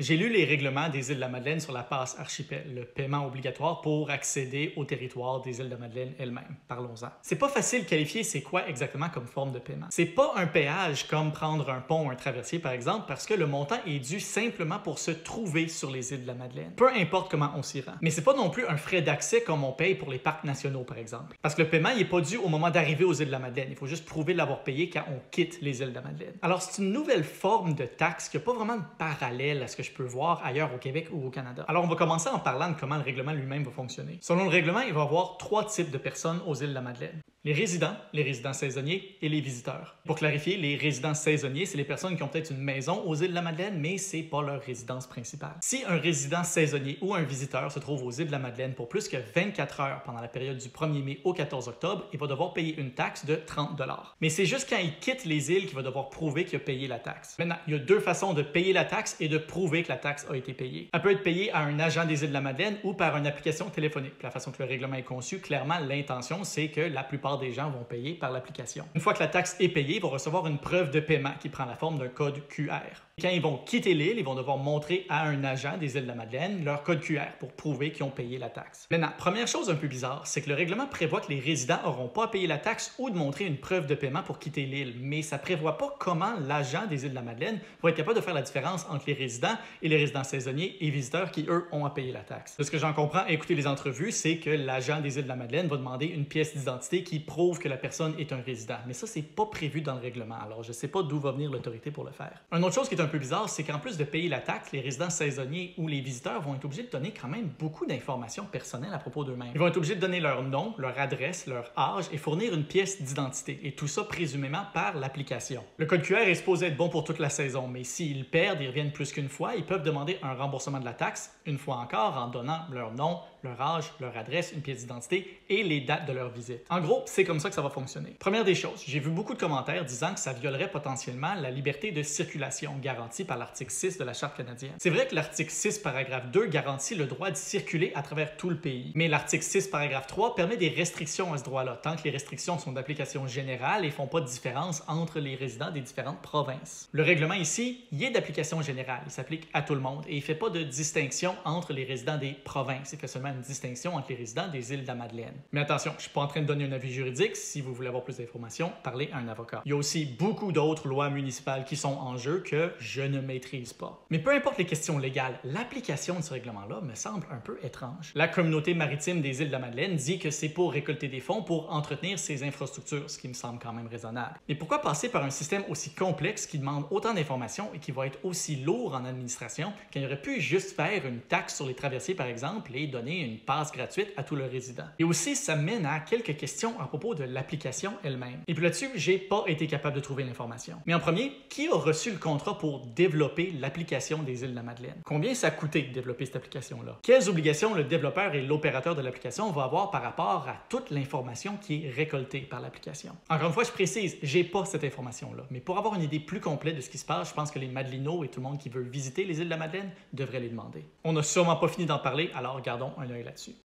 J'ai lu les règlements des îles de la Madeleine sur la passe archipel, le paiement obligatoire pour accéder au territoire des îles de la Madeleine elles-mêmes. Parlons-en. C'est pas facile de qualifier c'est quoi exactement comme forme de paiement. C'est pas un péage comme prendre un pont ou un traversier par exemple, parce que le montant est dû simplement pour se trouver sur les îles de la Madeleine. Peu importe comment on s'y rend. Mais c'est pas non plus un frais d'accès comme on paye pour les parcs nationaux par exemple. Parce que le paiement il est pas dû au moment d'arriver aux îles de la Madeleine. Il faut juste prouver de l'avoir payé quand on quitte les îles de la Madeleine. Alors c'est une nouvelle forme de taxe qui n'a pas vraiment de parallèle à ce que je peux voir ailleurs au Québec ou au Canada. Alors on va commencer en parlant de comment le règlement lui-même va fonctionner. Selon le règlement, il va y avoir 3 types de personnes aux îles de la Madeleine. Les résidents saisonniers et les visiteurs. Pour clarifier, les résidents saisonniers, c'est les personnes qui ont peut-être une maison aux îles de la Madeleine, mais c'est pas leur résidence principale. Si un résident saisonnier ou un visiteur se trouve aux îles de la Madeleine pour plus que 24 heures pendant la période du 1er mai au 14 octobre, il va devoir payer une taxe de 30 $. Mais c'est juste quand il quitte les îles qu'il va devoir prouver qu'il a payé la taxe. Maintenant, il y a 2 façons de payer la taxe et de prouver que la taxe a été payée. Elle peut être payée à un agent des îles de la Madeleine ou par une application téléphonique. La façon que le règlement est conçu, clairement, l'intention, c'est que la plupart des gens vont payer par l'application. Une fois que la taxe est payée, ils vont recevoir une preuve de paiement qui prend la forme d'un code QR. Quand ils vont quitter l'île, ils vont devoir montrer à un agent des îles de la Madeleine leur code QR pour prouver qu'ils ont payé la taxe. Maintenant, première chose un peu bizarre, c'est que le règlement prévoit que les résidents n'auront pas à payer la taxe ou de montrer une preuve de paiement pour quitter l'île, mais ça ne prévoit pas comment l'agent des îles de la Madeleine va être capable de faire la différence entre les résidents et les résidents saisonniers et visiteurs qui, eux, ont à payer la taxe. De ce que j'en comprends, écouter les entrevues, c'est que l'agent des îles de la Madeleine va demander une pièce d'identité qui prouve que la personne est un résident. Mais ça, c'est pas prévu dans le règlement, alors je ne sais pas d'où va venir l'autorité pour le faire. Une autre chose qui est un peu bizarre, c'est qu'en plus de payer la taxe, les résidents saisonniers ou les visiteurs vont être obligés de donner quand même beaucoup d'informations personnelles à propos d'eux-mêmes. Ils vont être obligés de donner leur nom, leur adresse, leur âge et fournir une pièce d'identité. Et tout ça présumément par l'application. Le code QR est supposé être bon pour toute la saison, mais s'ils perdent, ils reviennent plus qu'une fois, ils peuvent demander un remboursement de la taxe, une fois encore, en donnant leur nom, leur âge, leur adresse, une pièce d'identité et les dates de leur visite. En gros, c'est comme ça que ça va fonctionner. Première des choses, j'ai vu beaucoup de commentaires disant que ça violerait potentiellement la liberté de circulation garantie par l'article 6 de la Charte canadienne. C'est vrai que l'article 6, paragraphe 2 garantit le droit de circuler à travers tout le pays, mais l'article 6, paragraphe 3 permet des restrictions à ce droit-là, tant que les restrictions sont d'application générale et font pas de différence entre les résidents des différentes provinces. Le règlement ici, il est d'application générale, il s'applique à tout le monde et il fait pas de distinction entre les résidents des provinces, il fait seulement une distinction entre les résidents des îles de la Madeleine. Mais attention, je ne suis pas en train de donner un avis juridique. Si vous voulez avoir plus d'informations, parlez à un avocat. Il y a aussi beaucoup d'autres lois municipales qui sont en jeu que je ne maîtrise pas. Mais peu importe les questions légales, l'application de ce règlement-là me semble un peu étrange. La communauté maritime des îles de la Madeleine dit que c'est pour récolter des fonds pour entretenir ses infrastructures, ce qui me semble quand même raisonnable. Mais pourquoi passer par un système aussi complexe qui demande autant d'informations et qui va être aussi lourd en administration qu'il aurait pu juste faire une taxe sur les traversiers par exemple et donner une passe gratuite à tous leurs résidents. Et aussi, ça mène à quelques questions à propos de l'application elle-même. Et puis là-dessus, j'ai pas été capable de trouver l'information. Mais en premier, qui a reçu le contrat pour développer l'application des îles de la Madeleine? Combien ça a coûté de développer cette application-là? Quelles obligations le développeur et l'opérateur de l'application vont avoir par rapport à toute l'information qui est récoltée par l'application? Encore une fois, je précise, j'ai pas cette information-là. Mais pour avoir une idée plus complète de ce qui se passe, je pense que les Madelinots et tout le monde qui veut visiter les îles de la Madeleine devraient les demander. On n'a sûrement pas fini d'en parler, alors gardons un œil là-dessus.